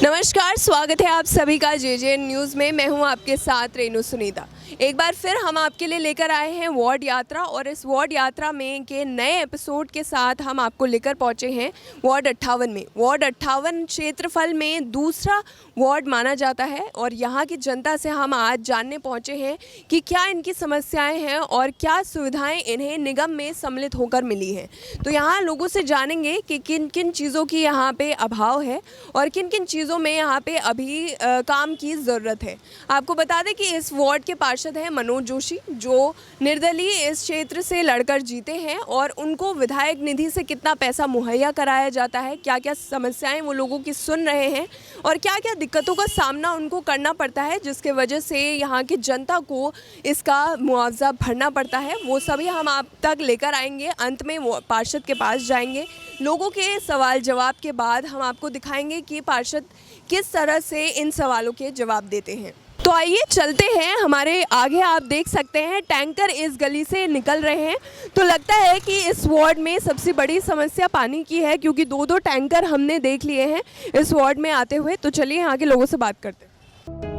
नमस्कार, स्वागत है आप सभी का जेजे न्यूज़ में। मैं हूं आपके साथ रेनू सुनीता। एक बार फिर हम आपके लिए लेकर आए हैं वार्ड यात्रा, और इस वार्ड यात्रा में के नए एपिसोड के साथ हम आपको लेकर पहुंचे हैं वार्ड 58 में। वार्ड 58 क्षेत्रफल में दूसरा वार्ड माना जाता है, और यहां की जनता से हम आज जानने पहुंचे हैं कि क्या इनकी समस्याएं हैं और क्या सुविधाएं इन्हें निगम में सम्मिलित होकर मिली हैं। तो यहाँ लोगों से जानेंगे कि किन किन चीज़ों की यहाँ पे अभाव है और किन किन चीज़ों में यहाँ पे अभी काम की ज़रूरत है। आपको बता दें कि इस वार्ड के पार्षद हैं मनोज जोशी, जो निर्दलीय इस क्षेत्र से लड़कर जीते हैं, और उनको विधायक निधि से कितना पैसा मुहैया कराया जाता है, क्या क्या समस्याएं वो लोगों की सुन रहे हैं और क्या क्या दिक्कतों का सामना उनको करना पड़ता है, जिसके वजह से यहाँ की जनता को इसका मुआवजा भरना पड़ता है, वो सभी हम आप तक लेकर आएंगे। अंत में वो पार्षद के पास जाएंगे, लोगों के सवाल जवाब के बाद हम आपको दिखाएंगे कि पार्षद किस तरह से इन सवालों के जवाब देते हैं। तो आइए चलते हैं। हमारे आगे आप देख सकते हैं टैंकर इस गली से निकल रहे हैं। तो लगता है कि इस वार्ड में सबसे बड़ी समस्या पानी की है, क्योंकि दो दो टैंकर हमने देख लिए हैं इस वार्ड में आते हुए। तो चलिए यहाँ के लोगों से बात करते हैं।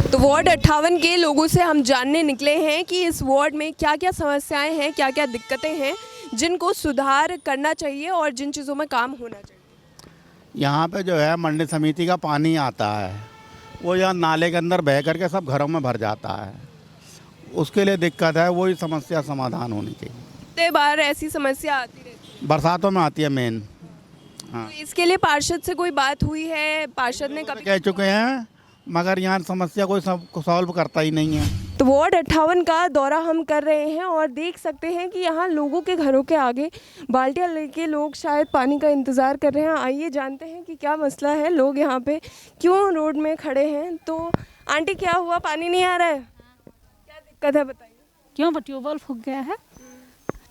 तो वार्ड 58 के लोगों से हम जानने निकले हैं कि इस वार्ड में क्या क्या समस्याएं हैं, क्या क्या दिक्कतें हैं जिनको सुधार करना चाहिए और जिन चीज़ों में काम होना चाहिए। यहाँ पे जो है मंडी समिति का पानी आता है, वो यहाँ नाले के अंदर बह करके सब घरों में भर जाता है। उसके लिए दिक्कत है, वही समस्या समाधान होनी चाहिए। कितने बार ऐसी समस्या आती रहती है? बरसातों में आती है मेन। हाँ, तो इसके लिए पार्षद से कोई बात हुई है? पार्षद ने कभी कह चुके हैं, मगर यहाँ समस्या कोई सॉल्व करता ही नहीं है। तो वार्ड 58 का दौरा हम कर रहे हैं और देख सकते हैं कि यहाँ लोगों के घरों के आगे बाल्टियाँ लेके लोग शायद पानी का इंतज़ार कर रहे हैं। आइए जानते हैं कि क्या मसला है, लोग यहाँ पे क्यों रोड में खड़े हैं। तो आंटी, क्या हुआ, पानी नहीं आ रहा है? क्या दिक्कत है बताइए। क्यों? ट्यूबवेल फूक गया है,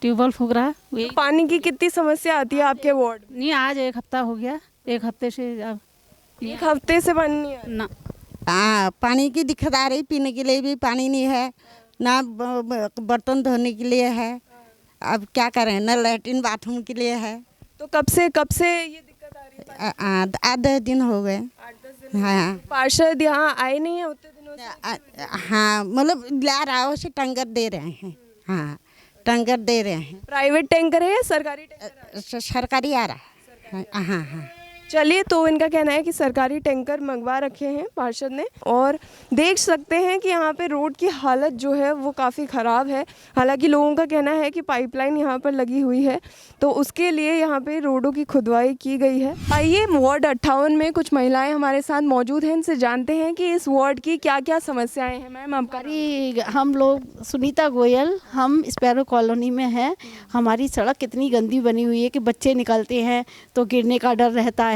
ट्यूबवेल फूक रहा है। तो पानी की कितनी समस्या आती है आपके वार्ड में? नहीं, आज एक हफ्ता हो गया, एक हफ्ते से अब एक हफ्ते से पानी नहीं आ रहा। ना। हाँ, पानी की दिक्कत आ रही, पीने के लिए भी पानी नहीं है, ना बर्तन धोने के लिए है। अब क्या करें, ना लैट्रिन बाथरूम के लिए है। तो कब से ये दिक्कत आ रही है? 8-10 दिन हो गए। 8-10 दिन। हाँ पार्षद यहाँ आए नहीं है उतने दिनों से? हाँ, मतलब ला रहा हो से टैंकर दे रहे हैं। हाँ, टैंकर दे रहे हैं। प्राइवेट टैंकर है या सरकारी टैंकर? सरकारी आ रहा है। हाँ हाँ। चलिए, तो इनका कहना है कि सरकारी टैंकर मंगवा रखे हैं पार्षद ने, और देख सकते हैं कि यहाँ पे रोड की हालत जो है वो काफ़ी ख़राब है। हालांकि लोगों का कहना है कि पाइपलाइन यहाँ पर लगी हुई है, तो उसके लिए यहाँ पे रोडों की खुदवाई की गई है। आइए, वार्ड 58 में कुछ महिलाएं हमारे साथ मौजूद हैं, इनसे जानते हैं कि इस वार्ड की क्या क्या समस्याएँ हैं। मैम, आपका? हम लोग सुनीता गोयल, हम स्पैरो कॉलोनी में हैं। हमारी सड़क कितनी गंदी बनी हुई है कि बच्चे निकलते हैं तो गिरने का डर रहता है,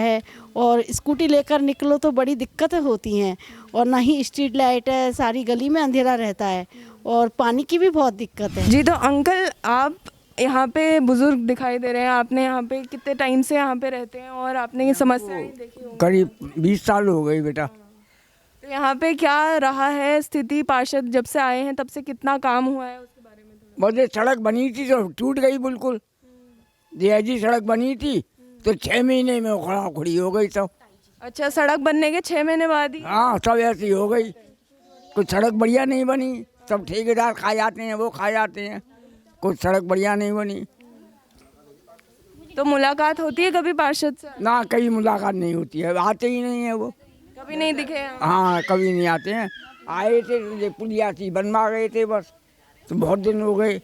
और स्कूटी लेकर निकलो तो बड़ी दिक्कतें होती हैं, और ना ही स्ट्रीट लाइट है, सारी गली में अंधेरा रहता है, और पानी की भी बहुत दिक्कत है। जी, तो अंकल, आप यहाँ पे बुजुर्ग दिखाई दे रहे हैं। आपने यहाँ पे कितने टाइम से यहाँ पे रहते हैं और आपने ये समस्याएं देखी होंगी? करीब 20 साल हो गई बेटा। तो यहाँ पे क्या रहा है स्थिति? पार्षद जब से आए हैं तब से कितना काम हुआ है, उसके बारे में थोड़ा। बहुत सड़क बनी थी तो टूट गई बिल्कुल। जी सड़क बनी थी तो 6 महीने में खड़ी हो गई सब। अच्छा, सड़क बनने के 6 महीने बाद ही? हाँ, सब ऐसी हो गई। कुछ सड़क बढ़िया नहीं बनी, सब ठेकेदार खा जाते हैं, वो खा जाते हैं। कुछ सड़क बढ़िया नहीं बनी। तो मुलाकात होती है कभी पार्षद से? ना, कभी मुलाकात नहीं होती है, आते ही नहीं है वो। कभी नहीं दिखे हैं? हाँ, कभी नहीं आते हैं। आए थे तो ये पुलिया थी, बनवा गए थे बस, तो बहुत दिन हो गए,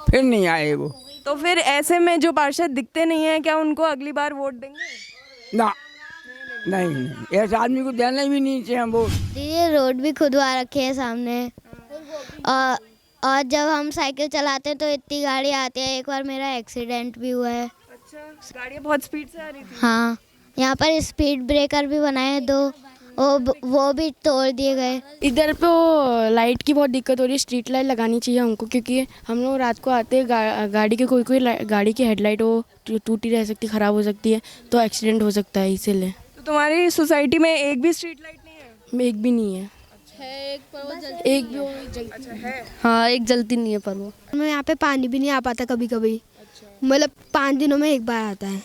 फिर नहीं आए वो। तो फिर ऐसे में जो पार्षद दिखते नहीं है, क्या उनको अगली बार वोट देंगे? ना, नहीं, ऐसे आदमी को देना भी नहीं चाहिए हम वोट। ये रोड भी खुदवा रखे हैं सामने, और जब हम साइकिल चलाते हैं तो इतनी गाड़ी आती है। एक बार मेरा एक्सीडेंट भी हुआ है। अच्छा, गाड़ियाँ बहुत स्पीड से आ रही थी? हाँ, यहाँ पर स्पीड ब्रेकर भी बनाए हैं 2, वो भी तोड़ दिए गए। इधर पे लाइट की बहुत दिक्कत हो रही है, स्ट्रीट लाइट लगानी चाहिए हमको, क्योंकि हम लोग रात को आते हैं, गाड़ी के कोई गाड़ी की हेडलाइट हो टूटी रह सकती, ख़राब हो सकती है, तो एक्सीडेंट हो सकता है, इसीलिए। तो तुम्हारी सोसाइटी में एक भी स्ट्रीट लाइट नहीं है? एक भी नहीं है। एक भी वो जलती है। हाँ, एक जलती नहीं है पर वो। में यहाँ पे पानी भी नहीं आ पाता कभी कभी, मतलब 5 दिनों में एक बार आता है।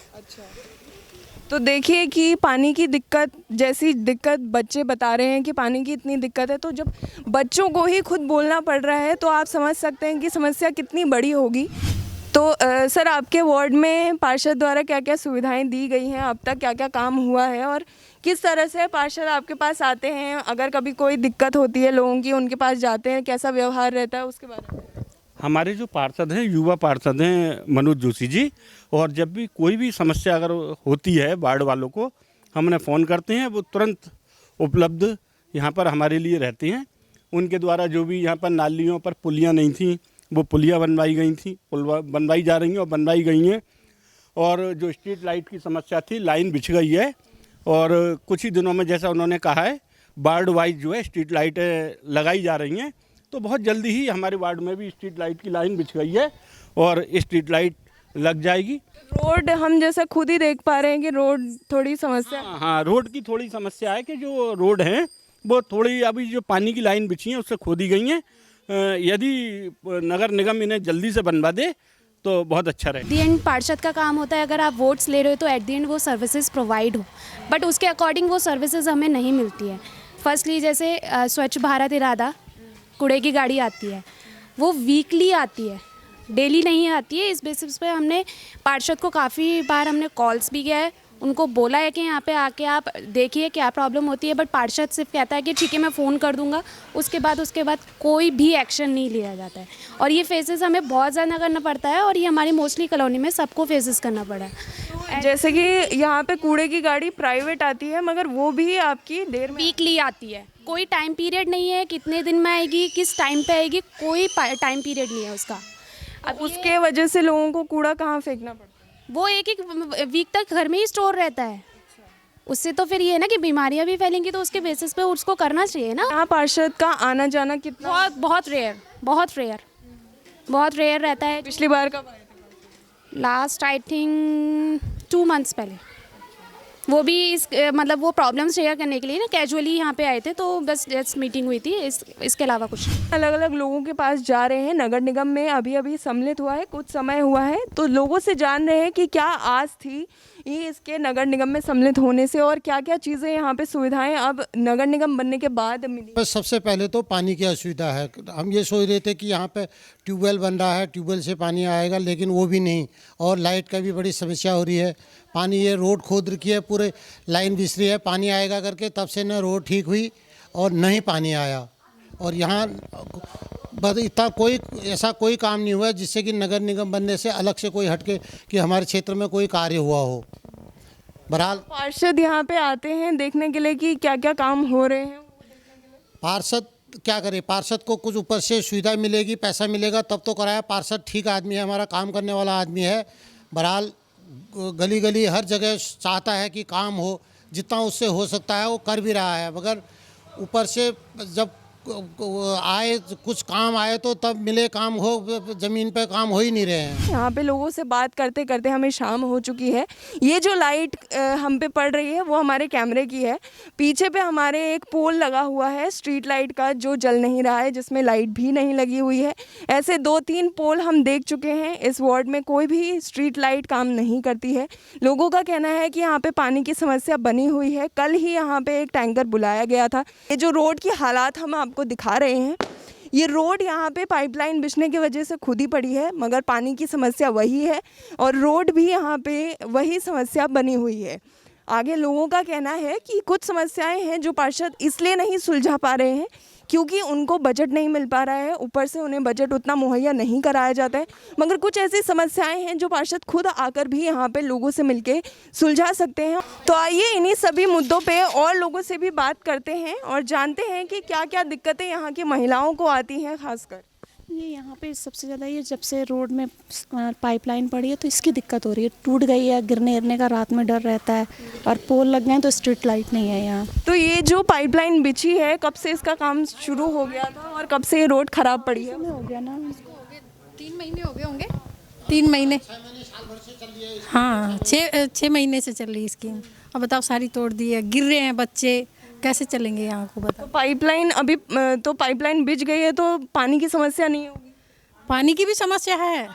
तो देखिए कि पानी की दिक्कत, जैसी दिक्कत बच्चे बता रहे हैं कि पानी की इतनी दिक्कत है, तो जब बच्चों को ही खुद बोलना पड़ रहा है तो आप समझ सकते हैं कि समस्या कितनी बड़ी होगी। तो सर, आपके वार्ड में पार्षद द्वारा क्या क्या सुविधाएं दी गई हैं, अब तक क्या क्या काम हुआ है और किस तरह से पार्षद आपके पास आते हैं, अगर कभी कोई दिक्कत होती है लोगों की, उनके पास जाते हैं, कैसा व्यवहार रहता है, उसके बारे में? हमारे जो पार्षद हैं, युवा पार्षद हैं मनोज जोशी जी, और जब भी कोई भी समस्या अगर होती है वार्ड वालों को, हम उन्हें फ़ोन करते हैं, वो तुरंत उपलब्ध यहाँ पर हमारे लिए रहते हैं। उनके द्वारा जो भी यहाँ पर नालियों पर पुलियाँ नहीं थी, वो पुलियाँ बनवाई गई थी, बनवाई जा रही हैं और बनवाई गई हैं। और जो स्ट्रीट लाइट की समस्या थी, लाइन बिछ गई है, और कुछ ही दिनों में जैसा उन्होंने कहा है वार्ड वाइज जो है स्ट्रीट लाइटें लगाई जा रही हैं। तो बहुत जल्दी ही हमारे वार्ड में भी स्ट्रीट लाइट की लाइन बिछ गई है और स्ट्रीट लाइट लग जाएगी। रोड हम जैसा खुद ही देख पा रहे हैं कि रोड थोड़ी समस्या। हाँ, रोड की थोड़ी समस्या है कि जो रोड हैं वो थोड़ी अभी जो पानी की लाइन बिछी है उससे खोदी गई हैं। यदि नगर निगम इन्हें जल्दी से बनवा दे तो बहुत अच्छा रहेगा। दी एंड पार्षद का काम होता है, अगर आप वोट्स ले रहे हो तो एट दी एंड वो सर्विसेज प्रोवाइड हो, बट उसके अकॉर्डिंग वो सर्विसेज हमें नहीं मिलती है। फर्स्टली जैसे स्वच्छ भारत इरादा, कूड़े की गाड़ी आती है, वो वीकली आती है, डेली नहीं आती है। इस बेसिस पे हमने पार्षद को काफ़ी बार हमने कॉल्स भी किया है, उनको बोला है कि यहाँ पे आके आप देखिए क्या प्रॉब्लम होती है, बट पार्षद सिर्फ कहता है कि ठीक है मैं फ़ोन कर दूंगा। उसके बाद कोई भी एक्शन नहीं लिया जाता है, और ये फेसेस हमें बहुत ज़्यादा करना पड़ता है, और ये हमारी मोस्टली कॉलोनी में सबको फेसेस करना पड़ा है। जैसे कि यहाँ पे कूड़े की गाड़ी प्राइवेट आती है, मगर वो भी आपकी देर में वीकली आती है, कोई टाइम पीरियड नहीं है, कितने दिन में आएगी, किस टाइम पे आएगी, कोई टाइम पीरियड नहीं है उसका। अब उसके वजह से लोगों को कूड़ा कहाँ फेंकना पड़ता है? वो एक वीक तक घर में ही स्टोर रहता है, उससे तो फिर ये है ना कि बीमारियां भी फैलेंगी, तो उसके बेसिस पे उसको करना चाहिए ना। यहाँ पार्षद का आना जाना कितना? बहुत रेयर रहता है। पिछली बार कब आए थे? लास्ट आई थिंक 2 months पहले, वो भी मतलब वो प्रॉब्लम शेयर करने के लिए ना कैजुअली यहाँ पे आए थे, तो बस जस्ट मीटिंग हुई थी, इसके अलावा कुछ नहीं। अलग अलग लोगों के पास जा रहे हैं। नगर निगम में अभी अभी सम्मिलित हुआ है, कुछ समय हुआ है, तो लोगों से जान रहे हैं कि क्या आस थी ये इसके नगर निगम में सम्मिलित होने से, और क्या क्या चीज़ें यहाँ पे सुविधाएं अब नगर निगम बनने के बाद मिली। सबसे पहले तो पानी की असुविधा है। हम ये सोच रहे थे कि यहाँ पे ट्यूबवेल बन रहा है, ट्यूबवेल से पानी आएगा, लेकिन वो भी नहीं, और लाइट का भी बड़ी समस्या हो रही है। पानी ये रोड खोद रखी है, पूरे लाइन बिछ रही है, पानी आएगा करके, तब से न रोड ठीक हुई और न ही पानी आया। और यहाँ बस इतना ऐसा कोई काम नहीं हुआ जिससे कि नगर निगम बनने से अलग से कोई हटके कि हमारे क्षेत्र में कोई कार्य हुआ हो। बहरहाल पार्षद यहाँ पे आते हैं देखने के लिए कि क्या क्या काम हो रहे हैं। पार्षद क्या करे, पार्षद को कुछ ऊपर से सुविधा मिलेगी, पैसा मिलेगा तब तो कराया। पार्षद ठीक आदमी है, हमारा काम करने वाला आदमी है। बहरहाल गली गली हर जगह चाहता है कि काम हो, जितना उससे हो सकता है वो कर भी रहा है, मगर ऊपर से जब आए कुछ काम आए तो तब मिले काम हो, ज़मीन पे काम हो ही नहीं रहे हैं। यहाँ पे लोगों से बात करते करते हमें शाम हो चुकी है। ये जो लाइट हम पे पड़ रही है वो हमारे कैमरे की है। पीछे पे हमारे एक पोल लगा हुआ है स्ट्रीट लाइट का, जो जल नहीं रहा है, जिसमें लाइट भी नहीं लगी हुई है। ऐसे 2-3 पोल हम देख चुके हैं। इस वार्ड में कोई भी स्ट्रीट लाइट काम नहीं करती है। लोगों का कहना है कि यहाँ पे पानी की समस्या बनी हुई है। कल ही यहाँ पे एक टैंकर बुलाया गया था। ये जो रोड की हालात हम आपको दिखा रहे हैं, ये रोड यहाँ पे पाइपलाइन बिछने की वजह से खुद ही पड़ी है, मगर पानी की समस्या वही है और रोड भी यहाँ पे वही समस्या बनी हुई है। आगे लोगों का कहना है कि कुछ समस्याएं हैं जो पार्षद इसलिए नहीं सुलझा पा रहे हैं क्योंकि उनको बजट नहीं मिल पा रहा है, ऊपर से उन्हें बजट उतना मुहैया नहीं कराया जाता है। मगर कुछ ऐसी समस्याएं हैं जो पार्षद खुद आकर भी यहाँ पे लोगों से मिलके सुलझा सकते हैं। तो आइए इन्हीं सभी मुद्दों पे और लोगों से भी बात करते हैं और जानते हैं कि क्या क्या दिक्कतें यहाँ की महिलाओं को आती हैं। खासकर ये यहाँ पे सबसे ज़्यादा ये जब से रोड में पाइपलाइन पड़ी है तो इसकी दिक्कत हो रही है। टूट गई है, गिरने का रात में डर रहता है, और पोल लग गए तो स्ट्रीट लाइट नहीं है यहाँ। तो ये जो पाइपलाइन बिछी है, कब से इसका काम शुरू हो गया था और कब से ये रोड खराब पड़ी है? हो गया ना, 3 महीने हो गए होंगे। 3 महीने, हाँ 6 महीने से चल रही है स्कीम। अब बताओ, सारी तोड़ दी है, गिर रहे हैं बच्चे, कैसे चलेंगे यहाँ को बता। तो पाइपलाइन अभी तो पाइपलाइन बिछ गई है तो पानी की समस्या नहीं होगी? पानी की भी समस्या है,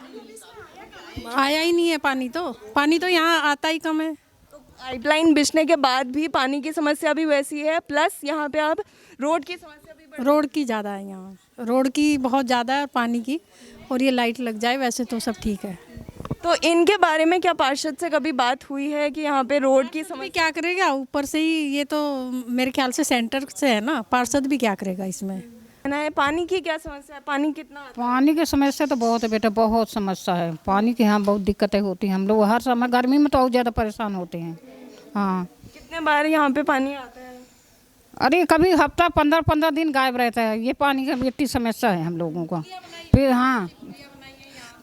आया ही नहीं है पानी तो यहाँ आता ही कम है। पाइपलाइन बिछने के बाद भी पानी की समस्या भी वैसी है, प्लस यहाँ पे अब रोड की समस्या भी रोड की ज़्यादा है यहाँ, रोड की बहुत ज़्यादा है और पानी की, और ये लाइट लग जाए वैसे तो सब ठीक है। तो इनके बारे में क्या पार्षद से कभी बात हुई है कि यहाँ पे रोड की समस्या? क्या करेगा, ऊपर से ही ये तो मेरे ख्याल से सेंटर से है ना, पार्षद भी क्या करेगा इसमें। है पानी की क्या समस्या है? पानी कितना आता है? पानी की समस्या तो बहुत है बेटा, बहुत समस्या है पानी की। यहाँ बहुत दिक्कतें होती हैं, हम लोग हर समय गर्मी में तो और ज़्यादा परेशान होते हैं। हाँ, कितने बार यहाँ पे पानी आता है? अरे कभी हफ्ता 15-15 दिन गायब रहता है। ये पानी की इतनी समस्या है हम लोगों का। फिर हाँ,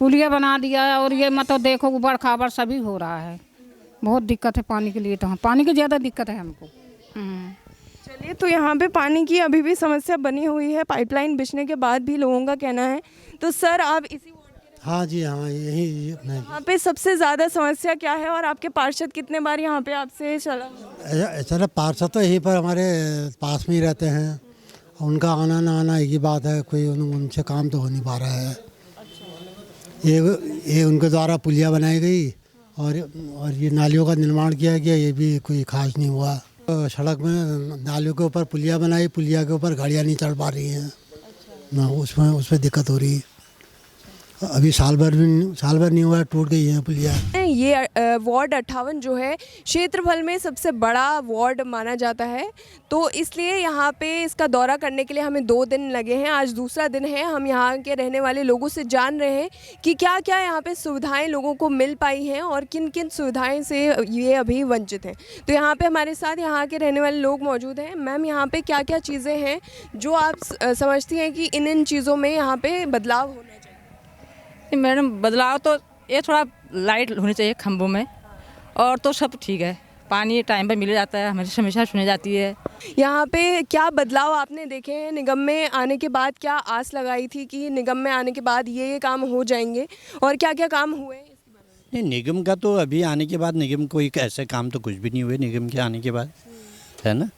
पुलिया बना दिया है और ये मतलब देखो उबड़ खाबड़ सभी हो रहा है। बहुत दिक्कत है पानी के लिए, तो हाँ पानी की ज़्यादा दिक्कत है हमको। चलिए, तो यहाँ पे पानी की अभी भी समस्या बनी हुई है, पाइपलाइन बिछने के बाद भी लोगों का कहना है। तो सर आप इसी हाँ जी, हाँ यही यहाँ पे सबसे ज़्यादा समस्या क्या है और आपके पार्षद कितने बार यहाँ पे आपसे चला? ऐसा पार्षद तो यहीं पर हमारे पास में ही रहते हैं, उनका आना ना आना एक ही बात है, कोई उनसे काम तो हो नहीं पा रहा है। ये उनके द्वारा पुलिया बनाई गई और ये नालियों का निर्माण किया गया, ये भी कोई खास नहीं हुआ। तो सड़क में नालियों के ऊपर पुलिया बनाई, पुलिया के ऊपर गाड़ियाँ नहीं चढ़ पा रही हैं ना, उसमें दिक्कत हो रही है। अभी साल भर नहीं हुआ, टूट गई है पुलिया। ये वार्ड 58 जो है क्षेत्रफल में सबसे बड़ा वार्ड माना जाता है, तो इसलिए यहाँ पे इसका दौरा करने के लिए हमें 2 दिन लगे हैं। आज दूसरा दिन है। हम यहाँ के रहने वाले लोगों से जान रहे हैं कि क्या क्या यहाँ पे सुविधाएं लोगों को मिल पाई हैं और किन किन सुविधाएं से ये अभी वंचित हैं। तो यहाँ पे हमारे साथ यहाँ के रहने वाले लोग मौजूद हैं। मैम, यहाँ पे क्या क्या चीज़ें हैं जो आप समझती हैं कि इन चीज़ों में यहाँ पे बदलाव होना चाहिए? मैडम, बदलाव तो ये थोड़ा लाइट होनी चाहिए खंभों में, और तो सब ठीक है। पानी टाइम पर मिल जाता है, हमेशा हमेशा सुनी जाती है। यहाँ पे क्या बदलाव आपने देखे हैं निगम में आने के बाद? क्या आस लगाई थी कि निगम में आने के बाद ये काम हो जाएंगे, और क्या क्या काम हुए? नहीं, निगम का तो अभी आने के बाद निगम कोई ऐसे काम तो कुछ भी नहीं हुए निगम के आने के बाद, है ना।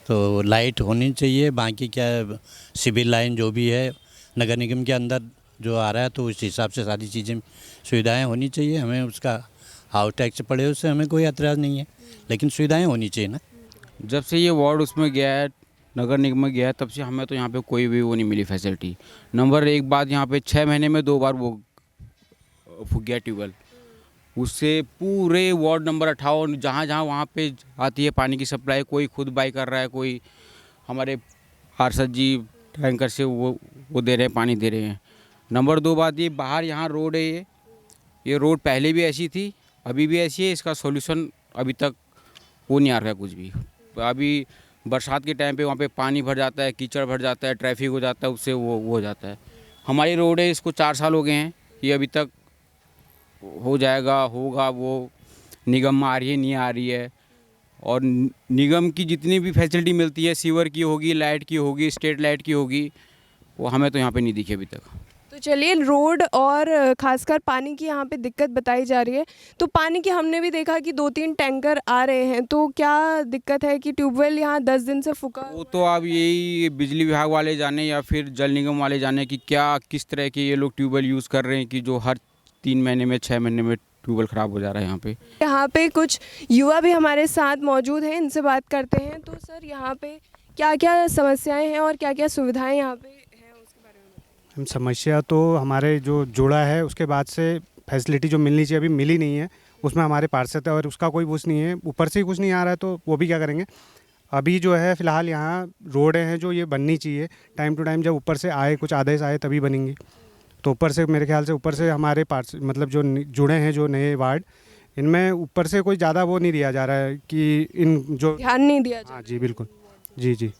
तो लाइट होनी चाहिए, बाकी क्या सिविल लाइन जो भी है नगर निगम के अंदर जो आ रहा है, तो उस हिसाब से सारी चीज़ें सुविधाएं होनी चाहिए। हमें उसका हाउस टैक्स पड़े उससे हमें कोई एतराज़ नहीं है, लेकिन सुविधाएं होनी चाहिए ना। जब से ये वार्ड उसमें गया है, नगर निगम में गया है, तब से हमें तो यहाँ पे कोई भी वो नहीं मिली फैसिलिटी। नंबर एक बात, यहाँ पे 6 महीने में 2 बार वो फूक गया ट्यूबवेल, उससे पूरे वार्ड नंबर 58 जहाँ जहाँ वहाँ पे आती है पानी की सप्लाई, कोई खुद बाई कर रहा है, कोई हमारे पार्षद जी टैंकर से वो दे रहे हैं, पानी दे रहे हैं। नंबर 2 बात, ये बाहर यहाँ रोड है, ये रोड पहले भी ऐसी थी, अभी भी ऐसी है। इसका सॉल्यूशन अभी तक वो नहीं आ रहा है कुछ भी। अभी बरसात के टाइम पे वहाँ पे पानी भर जाता है, कीचड़ भर जाता है, ट्रैफिक हो जाता है, उससे वो हो जाता है। हमारी रोड है, इसको 4 साल हो गए हैं, ये अभी तक हो जाएगा, होगा। वो निगम में आ रही है, नहीं आ रही है। और निगम की जितनी भी फैसिलिटी मिलती है, सीवर की होगी, लाइट की होगी, स्ट्रीट लाइट की होगी, वो हमें तो यहाँ पे नहीं दिखी अभी तक। तो चलिए, रोड और खासकर पानी की यहाँ पे दिक्कत बताई जा रही है। तो पानी की हमने भी देखा कि 2-3 टैंकर आ रहे हैं, तो क्या दिक्कत है कि ट्यूबवेल यहाँ 10 दिन से फूका? वो तो अब यही बिजली विभाग वाले जाने या फिर जल निगम वाले जाने कि क्या किस तरह के ये लोग ट्यूबवेल यूज़ कर रहे हैं कि जो हर 3 महीने में 6 महीने में ट्यूबवेल ख़राब हो जा रहा है यहाँ पे। यहाँ पे कुछ युवा भी हमारे साथ मौजूद हैं, इनसे बात करते हैं। तो सर, यहाँ पे क्या क्या समस्याएँ हैं और क्या क्या सुविधाएँ यहाँ पे? समस्या तो हमारे जो जुड़ा है उसके बाद से फैसिलिटी जो मिलनी चाहिए अभी मिली नहीं है, उसमें हमारे पार्षद है और उसका कोई कुछ नहीं है, ऊपर से ही कुछ नहीं आ रहा है, तो वो भी क्या करेंगे। अभी जो है फ़िलहाल यहाँ रोडें हैं जो ये बननी चाहिए, टाइम टू टाइम जब ऊपर से आए, कुछ आदेश आए तभी बनेंगी। तो ऊपर से मेरे ख्याल से ऊपर से हमारे मतलब जो जुड़े हैं जो नए वार्ड, इनमें ऊपर से कोई ज़्यादा वो नहीं दिया जा रहा है कि इन जो ध्यान नहीं दिया जा। हाँ जी, बिल्कुल जी जी।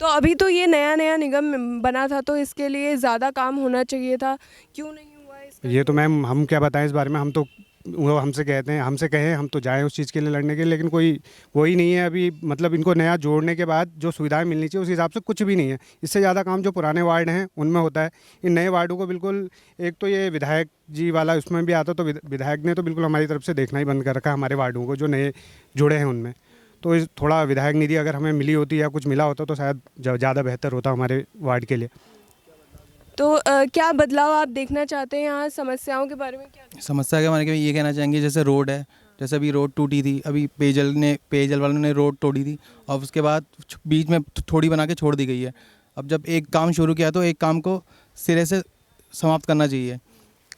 तो अभी तो ये नया निगम बना था, तो इसके लिए ज़्यादा काम होना चाहिए था, क्यों नहीं हुआ इसका? ये तो मैम हम क्या बताएं इस बारे में, हम तो वो हमसे कहते हैं, हमसे कहें हम तो जाएं उस चीज़ के लिए लड़ने के लिए, लेकिन कोई वही नहीं है अभी। मतलब इनको नया जोड़ने के बाद जो सुविधाएं मिलनी चाहिए उस हिसाब से कुछ भी नहीं है। इससे ज़्यादा काम जो पुराने वार्ड हैं उनमें होता है, इन नए वार्डों को बिल्कुल, एक तो ये विधायक जी वाला उसमें भी आता, तो विधायक ने तो बिल्कुल हमारी तरफ से देखना ही बंद कर रखा है हमारे वार्डों को जो नए जुड़े हैं उनमें। तो इस थोड़ा विधायक निधि अगर हमें मिली होती या कुछ मिला होता तो शायद ज़्यादा बेहतर होता हमारे वार्ड के लिए। तो क्या बदलाव आप देखना चाहते हैं यहाँ समस्याओं के बारे में? क्या समस्या के बारे में ये कहना चाहेंगे, जैसे रोड है, जैसे अभी रोड टूटी थी, अभी पेयजल वालों ने रोड तोड़ी थी और उसके बाद बीच में थोड़ी बना के छोड़ दी गई है। अब जब एक काम शुरू किया तो एक काम को सिरे से समाप्त करना चाहिए,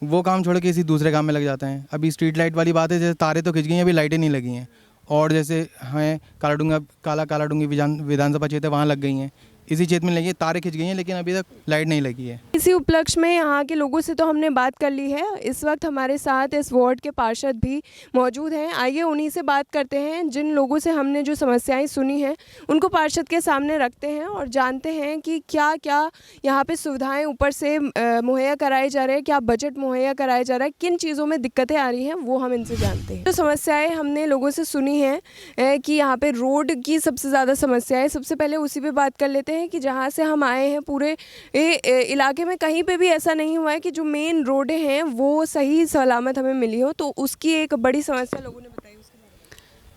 वो काम छोड़ के किसी दूसरे काम में लग जाते हैं। अभी स्ट्रीट लाइट वाली बात है, जैसे तारे तो खिंच गई हैं, अभी लाइटें नहीं लगी हैं। और जैसे हैं कालाडूंगी विधानसभा क्षेत्र वहाँ लग गई हैं, इसी क्षेत्र में लगी है, तारे खिंच गई हैं, लेकिन अभी तक लाइट नहीं लगी है। इसी उपलक्ष्य में यहाँ के लोगों से तो हमने बात कर ली है। इस वक्त हमारे साथ इस वार्ड के पार्षद भी मौजूद हैं। आइए उन्हीं से बात करते हैं। जिन लोगों से हमने जो समस्याएं सुनी हैं उनको पार्षद के सामने रखते हैं और जानते हैं कि क्या क्या यहाँ पे सुविधाएं ऊपर से मुहैया कराए जा रहे हैं, क्या बजट मुहैया कराया जा रहा है, किन चीज़ों में दिक्कतें आ रही हैं, वो हम इनसे जानते हैं। जो समस्याएँ हमने लोगों से सुनी हैं कि यहाँ पर रोड की सबसे ज़्यादा समस्या है। सबसे पहले उसी पर बात कर लेते हैं कि जहाँ से हम आए हैं पूरे इलाके में कहीं पे भी ऐसा नहीं हुआ है कि जो मेन रोडें हैं वो सही सलामत हमें मिली हो, तो उसकी एक बड़ी समस्या लोगों ने बताई।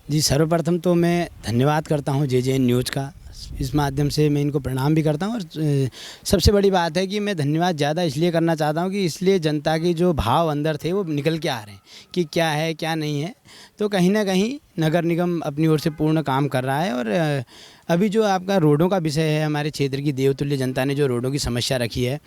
जी, सर्वप्रथम तो मैं धन्यवाद करता हूँ JJN न्यूज़ का। इस माध्यम से मैं इनको प्रणाम भी करता हूँ। और सबसे बड़ी बात है कि मैं धन्यवाद ज़्यादा इसलिए करना चाहता हूँ कि इसलिए जनता के जो भाव अंदर थे वो निकल के आ रहे हैं कि क्या है क्या नहीं है। तो कहीं ना कहीं नगर निगम अपनी ओर से पूर्ण काम कर रहा है। और अभी जो आपका रोडों का विषय है, हमारे क्षेत्र की देवतुल्य जनता ने जो रोडों की समस्या रखी है,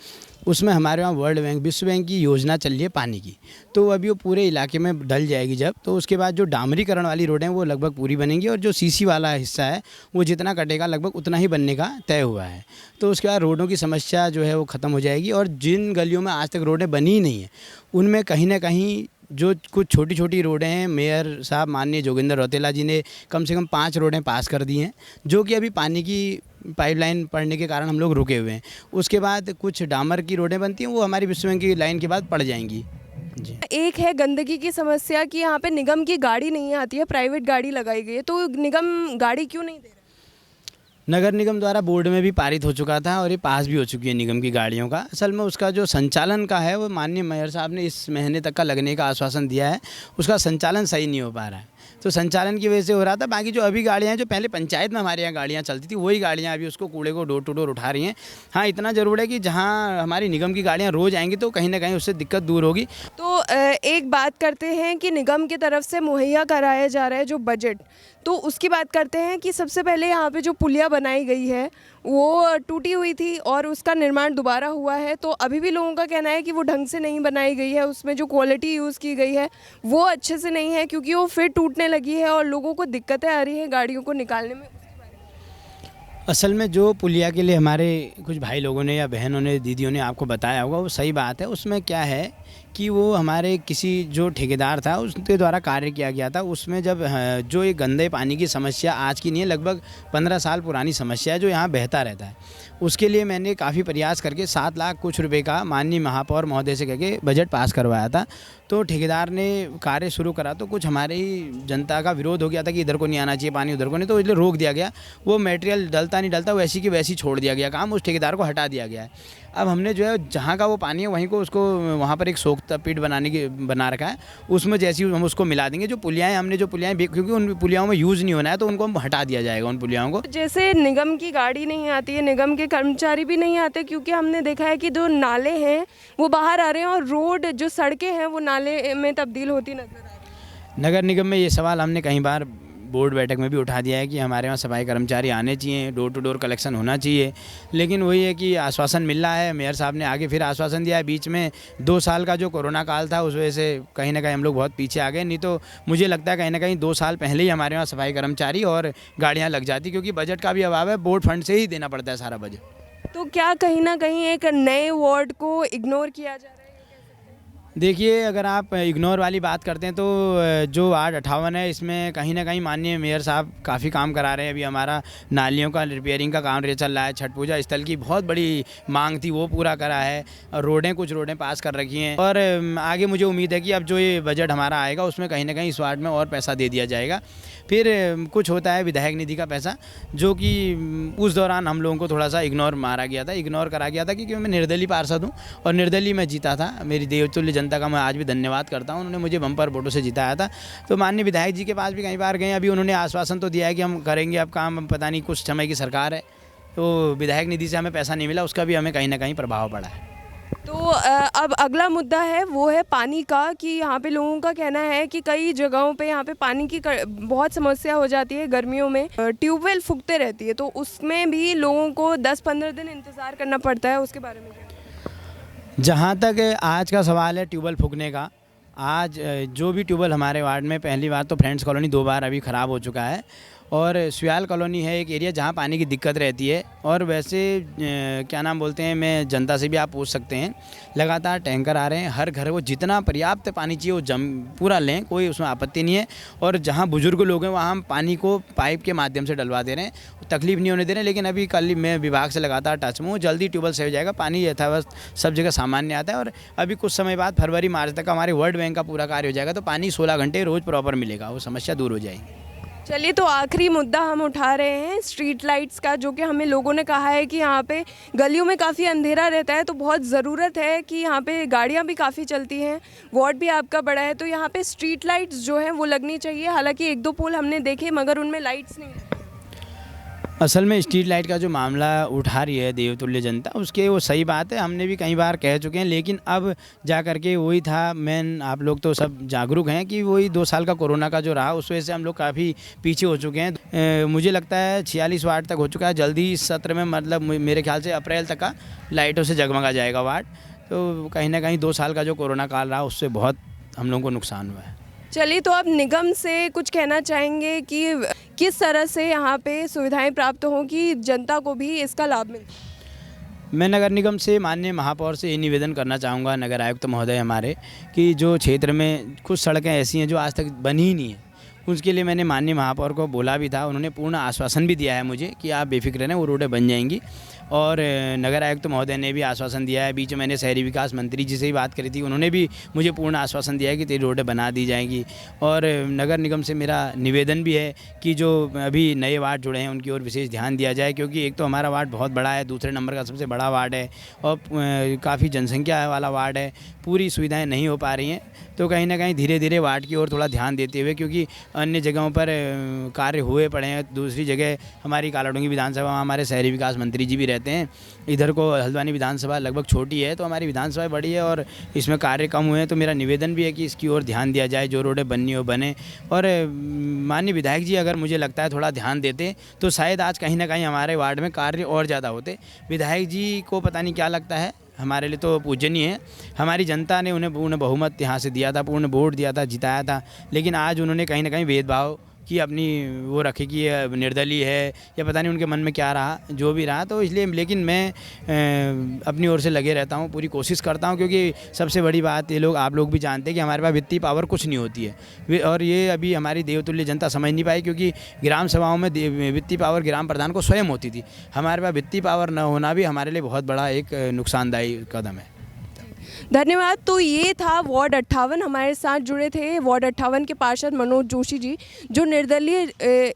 उसमें हमारे वहाँ वर्ल्ड बैंक, विश्व बैंक की योजना चल रही है पानी की। तो अभी वो पूरे इलाके में डल जाएगी जब, तो उसके बाद जो डामरीकरण वाली रोडें हैं वो लगभग पूरी बनेंगी और जो CC वाला हिस्सा है वो जितना कटेगा लगभग उतना ही बनने का तय हुआ है। तो उसके बाद रोडों की समस्या जो है वो ख़त्म हो जाएगी। और जिन गलियों में आज तक रोडें बनी ही नहीं है उनमें कहीं ना कहीं जो कुछ छोटी छोटी रोडें हैं, मेयर साहब माननीय जोगिंदर रौतेला जी ने कम से कम 5 रोडें पास कर दी हैं, जो कि अभी पानी की पाइपलाइन पड़ने के कारण हम लोग रुके हुए हैं। उसके बाद कुछ डामर की रोडें बनती हैं, वो हमारी विश्व बैंक की लाइन के बाद पड़ जाएंगी। जी। एक है गंदगी की समस्या कि यहाँ पे निगम की गाड़ी नहीं आती है, प्राइवेट गाड़ी लगाई गई है, तो निगम गाड़ी क्यों नहीं दे रहा? नगर निगम द्वारा बोर्ड में भी पारित हो चुका था और ये पास भी हो चुकी है निगम की गाड़ियों का। असल में उसका जो संचालन का है वो माननीय मेयर साहब ने इस महीने तक का लगने का आश्वासन दिया है, उसका संचालन सही नहीं हो पा रहा है। तो संचालन की वजह से हो रहा था। बाकी जो अभी गाड़ियाँ हैं, जो पहले पंचायत में हमारे यहाँ गाड़ियाँ चलती थी, वही गाड़ियाँ अभी उसको कूड़े को डोर टू डोर उठा रही हैं। हाँ, इतना ज़रूर है कि जहाँ हमारी निगम की गाड़ियाँ रोज़ आएंगी तो कहीं ना कहीं उससे दिक्कत दूर होगी। तो एक बात करते हैं कि निगम की तरफ से मुहैया कराया जा रहा है जो बजट, तो उसकी बात करते हैं कि सबसे पहले यहाँ पे जो पुलिया बनाई गई है वो टूटी हुई थी और उसका निर्माण दोबारा हुआ है। तो अभी भी लोगों का कहना है कि वो ढंग से नहीं बनाई गई है, उसमें जो क्वालिटी यूज़ की गई है वो अच्छे से नहीं है, क्योंकि वो फिर टूटने लगी है और लोगों को दिक्कतें आ रही हैं गाड़ियों को निकालने में। असल में जो पुलिया के लिए हमारे कुछ भाई लोगों ने या बहनों ने, दीदियों ने आपको बताया होगा, वो सही बात है। उसमें क्या है कि वो हमारे किसी जो ठेकेदार था उसके द्वारा कार्य किया गया था। उसमें जब जो ये गंदे पानी की समस्या आज की नहीं है, लगभग 15 साल पुरानी समस्या है जो यहाँ बहता रहता है। उसके लिए मैंने काफ़ी प्रयास करके 7 लाख कुछ रुपए का माननीय महापौर महोदय से कहके बजट पास करवाया था। तो ठेकेदार ने कार्य शुरू करा तो कुछ हमारे ही जनता का विरोध हो गया था कि इधर को नहीं आना चाहिए पानी, उधर को नहीं, तो इसलिए रोक दिया गया। वो मटेरियल डलता नहीं डलता वैसी की वैसी छोड़ दिया गया काम, उस ठेकेदार को हटा दिया गया है। अब हमने जो है जहाँ का वो पानी है वहीं को उसको वहाँ पर एक सोख्ता पीठ बना रखा है, उसमें जैसी हम उसको मिला देंगे। जो पुलियाएँ हमने जो पुलियाएँ, क्योंकि उन पुलियाओं में यूज़ नहीं होना है, तो उनको हम हटा दिया जाएगा उन पुलियाओं को। जैसे निगम की गाड़ी नहीं आती है, निगम के कर्मचारी भी नहीं आते, क्योंकि हमने देखा है कि जो नाले हैं वो बाहर आ रहे हैं और रोड जो सड़कें हैं वो नाले में तब्दील होती नजर आ रही है। नगर निगम में ये सवाल हमने कई बार बोर्ड बैठक में भी उठा दिया है कि हमारे यहाँ सफाई कर्मचारी आने चाहिए, डोर टू डोर कलेक्शन होना चाहिए, लेकिन वही है कि आश्वासन मिल रहा है। मेयर साहब ने आगे फिर आश्वासन दिया है। बीच में 2 साल का जो कोरोना काल था उस वजह से कहीं ना कहीं हम लोग बहुत पीछे आ गए, नहीं तो मुझे लगता है कहीं ना कहीं 2 साल पहले ही हमारे यहाँ सफाई कर्मचारी और गाड़ियाँ लग जाती, क्योंकि बजट का भी अभाव है, बोर्ड फंड से ही देना पड़ता है सारा बजट। तो क्या कहीं ना कहीं एक नए वार्ड को इग्नोर किया जा रहा है? देखिए, अगर आप इग्नोर वाली बात करते हैं तो जो वार्ड 58 है इसमें कहीं ना कहीं माननीय मेयर साहब काफ़ी काम करा रहे हैं। अभी हमारा नालियों का रिपेयरिंग का काम चल रहा है, छठ पूजा स्थल की बहुत बड़ी मांग थी वो पूरा करा है, और कुछ रोडें पास कर रखी हैं। और आगे मुझे उम्मीद है कि अब जो ये बजट हमारा आएगा उसमें कहीं ना कहीं इस वार्ड में और पैसा दे दिया जाएगा। फिर कुछ होता है विधायक निधि का पैसा, जो कि उस दौरान हम लोगों को थोड़ा सा इग्नोर करा गया था क्योंकि मैं निर्दलीय पार्षद हूँ और निर्दलीय मैं जीता था। मेरी देवतुल्य जनता का मैं आज भी धन्यवाद करता हूँ, उन्होंने मुझे बम्पर वोटों से जिताया था। तो माननीय विधायक जी के पास भी कई बार गए, अभी उन्होंने आश्वासन तो दिया है कि हम करेंगे अब काम, पता नहीं कुछ समय की सरकार है तो विधायक निधि से हमें पैसा नहीं मिला, उसका भी हमें कहीं ना कहीं प्रभाव पड़ा है। तो अब अगला मुद्दा है वो है पानी का, कि यहाँ पे लोगों का कहना है कि कई जगहों पे यहाँ पे पानी की बहुत समस्या हो जाती है गर्मियों में, ट्यूबवेल फूकते रहती है, तो उसमें भी लोगों को 10-15 दिन इंतज़ार करना पड़ता है, उसके बारे में क्या? जहाँ तक आज का सवाल है ट्यूबवेल फूकने का, आज जो भी ट्यूबवेल हमारे वार्ड में, पहली बार तो फ्रेंड्स कॉलोनी 2 बार अभी ख़राब हो चुका है और सुयाल कॉलोनी है एक एरिया जहाँ पानी की दिक्कत रहती है। और वैसे क्या नाम बोलते हैं, मैं जनता से भी आप पूछ सकते हैं, लगातार टैंकर आ रहे हैं, हर घर को जितना पर्याप्त पानी चाहिए वो पूरा लें, कोई उसमें आपत्ति नहीं है। और जहाँ बुजुर्ग लोग हैं वहाँ हम पानी को पाइप के माध्यम से डलवा दे रहे हैं, तकलीफ़ नहीं होने दे रहे हैं। लेकिन अभी कल मैं विभाग से लगातार टच में हूँ, जल्दी ट्यूबवेल सही हो जाएगा, पानी यथावत सब जगह सामान्य आता है और अभी कुछ समय बाद फरवरी मार्च तक हमारे वर्ल्ड बैंक का पूरा कार्य हो जाएगा, तो पानी 16 घंटे रोज़ प्रॉपर मिलेगा, वो समस्या दूर हो जाएगी। चलिए, तो आखिरी मुद्दा हम उठा रहे हैं स्ट्रीट लाइट्स का, जो कि हमें लोगों ने कहा है कि यहाँ पे गलियों में काफ़ी अंधेरा रहता है, तो बहुत ज़रूरत है कि यहाँ पे गाड़ियाँ भी काफ़ी चलती हैं, वार्ड भी आपका बड़ा है, तो यहाँ पे स्ट्रीट लाइट्स जो हैं वो लगनी चाहिए। हालांकि 1-2 पोल हमने देखे मगर उनमें लाइट्स नहीं। असल में स्ट्रीट लाइट का जो मामला उठा रही है देवतुल्य जनता, उसके वो सही बात है, हमने भी कई बार कह चुके हैं, लेकिन अब जा कर के वही था, मेन आप लोग तो सब जागरूक हैं कि वही 2 साल का कोरोना का जो रहा उस वजह से हम लोग काफ़ी पीछे हो चुके हैं। मुझे लगता है 46 वार्ड तक हो चुका है, जल्दी इस सत्र में मतलब मेरे ख्याल से अप्रैल तक का लाइटों से जगमगा जाएगा वार्ड। तो कहीं ना कहीं 2 साल का जो कोरोना काल रहा उससे बहुत हम लोगों को नुकसान हुआ है। चलिए, तो आप निगम से कुछ कहना चाहेंगे कि किस तरह से यहाँ पे सुविधाएं प्राप्त हों कि जनता को भी इसका लाभ मिले? मैं नगर निगम से माननीय महापौर से ये निवेदन करना चाहूँगा, नगर आयुक्त महोदय हमारे, कि जो क्षेत्र में कुछ सड़कें ऐसी हैं जो आज तक बनी ही नहीं है, उसके लिए मैंने माननीय महापौर को बोला भी था, उन्होंने पूर्ण आश्वासन भी दिया है मुझे कि आप बेफिक्र रहें, वो रोडें बन जाएंगी। और नगर आयुक्त महोदय ने भी आश्वासन दिया है, बीच में मैंने शहरी विकास मंत्री जी से ही बात करी थी, उन्होंने भी मुझे पूर्ण आश्वासन दिया है कि तेरी रोडें बना दी जाएंगी। और नगर निगम से मेरा निवेदन भी है कि जो अभी नए वार्ड जुड़े हैं उनकी ओर विशेष ध्यान दिया जाए, क्योंकि एक तो हमारा वार्ड बहुत बड़ा है, दूसरे नंबर का सबसे बड़ा वार्ड है और काफ़ी जनसंख्या वाला वार्ड है, पूरी सुविधाएँ नहीं हो पा रही हैं। तो कहीं ना कहीं धीरे धीरे वार्ड की ओर थोड़ा ध्यान देते हुए, क्योंकि अन्य जगहों पर कार्य हुए पड़े हैं, दूसरी जगह हमारी कालाडूंगी विधानसभा में हमारे शहरी विकास मंत्री जी भी रहते हैं, इधर को हल्द्वानी विधानसभा लगभग छोटी है, तो हमारी विधानसभा बड़ी है और इसमें कार्य कम हुए हैं। तो मेरा निवेदन भी है कि इसकी ओर ध्यान दिया जाए, जो रोडें बननी हो बने। और माननीय विधायक जी अगर मुझे लगता है थोड़ा ध्यान देते तो शायद आज कहीं ना कहीं हमारे वार्ड में कार्य और ज़्यादा होते। विधायक जी को पता नहीं क्या लगता है, हमारे लिए तो पूजनीय है, हमारी जनता ने उन्हें पूर्ण बहुमत यहाँ से दिया था, पूर्ण वोट दिया था, जिताया था, लेकिन आज उन्होंने कहीं ना कहीं भेदभाव की अपनी वो रखे कि ये निर्दलीय है या पता नहीं उनके मन में क्या रहा, जो भी रहा। तो इसलिए लेकिन मैं अपनी ओर से लगे रहता हूँ, पूरी कोशिश करता हूँ, क्योंकि सबसे बड़ी बात ये लोग आप लोग भी जानते हैं कि हमारे पास वित्तीय पावर कुछ नहीं होती है, और ये अभी हमारी देवतुल्य जनता समझ नहीं पाई, क्योंकि ग्राम सभाओं में वित्तीय पावर ग्राम प्रधान को स्वयं होती थी। हमारे पास वित्तीय पावर न होना भी हमारे लिए बहुत बड़ा एक नुकसानदायी कदम है। धन्यवाद। तो ये था वार्ड 58, हमारे साथ जुड़े थे वार्ड 58 के पार्षद मनोज जोशी जी, जो निर्दलीय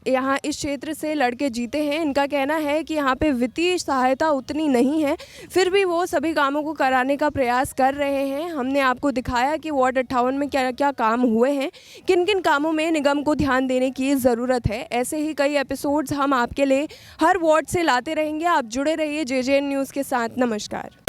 यहाँ इस क्षेत्र से लड़के जीते हैं। इनका कहना है कि यहाँ पे वित्तीय सहायता उतनी नहीं है, फिर भी वो सभी कामों को कराने का प्रयास कर रहे हैं। हमने आपको दिखाया कि वार्ड 58 में क्या क्या काम हुए हैं, किन किन कामों में निगम को ध्यान देने की ज़रूरत है। ऐसे ही कई एपिसोड्स हम आपके लिए हर वार्ड से लाते रहेंगे। आप जुड़े रहिए JJN न्यूज़ के साथ। नमस्कार।